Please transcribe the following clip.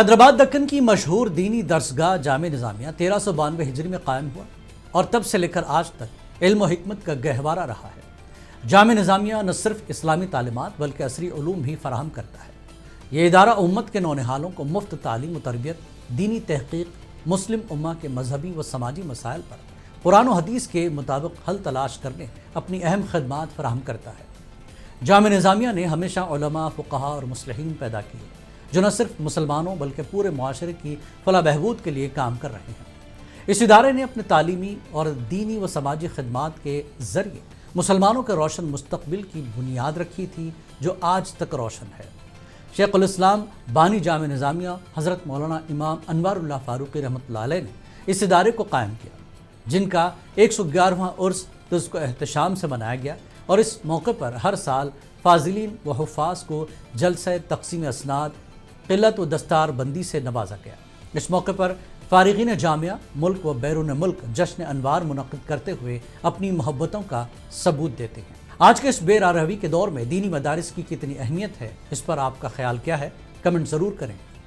حیدرآباد دکن کی مشہور دینی درسگاہ جامع نظامیہ 1392 ہجری میں قائم ہوا اور تب سے لے کر آج تک علم و حکمت کا گہوارہ رہا ہے۔ جامع نظامیہ نہ صرف اسلامی تعلیمات بلکہ عصری علوم بھی فراہم کرتا ہے۔ یہ ادارہ امت کے نونہالوں کو مفت تعلیم و تربیت، دینی تحقیق، مسلم امہ کے مذہبی و سماجی مسائل پر قرآن و حدیث کے مطابق حل تلاش کرنے اپنی اہم خدمات فراہم کرتا ہے۔ جامع نظامیہ نے ہمیشہ علماء، فقہاء اور مصلحین پیدا کیے جو نہ صرف مسلمانوں بلکہ پورے معاشرے کی فلاح بہبود کے لیے کام کر رہے ہیں۔ اس ادارے نے اپنے تعلیمی اور دینی و سماجی خدمات کے ذریعے مسلمانوں کے روشن مستقبل کی بنیاد رکھی تھی جو آج تک روشن ہے۔ شیخ الاسلام بانی جامع نظامیہ حضرت مولانا امام انوار اللہ فاروقی رحمۃ اللہ علیہ نے اس ادارے کو قائم کیا، جن کا 111واں عرس رزق و احتشام سے منایا گیا اور اس موقع پر ہر سال فاضلین و حفاظ کو جلسہ تقسیم اسناد، قلت و دستار بندی سے نوازا گیا۔ اس موقع پر فارغین جامعہ ملک و بیرون ملک جشن انوار منعقد کرتے ہوئے اپنی محبتوں کا ثبوت دیتے ہیں۔ آج کے اس بے راہ روی کے دور میں دینی مدارس کی کتنی اہمیت ہے، اس پر آپ کا خیال کیا ہے؟ کمنٹ ضرور کریں۔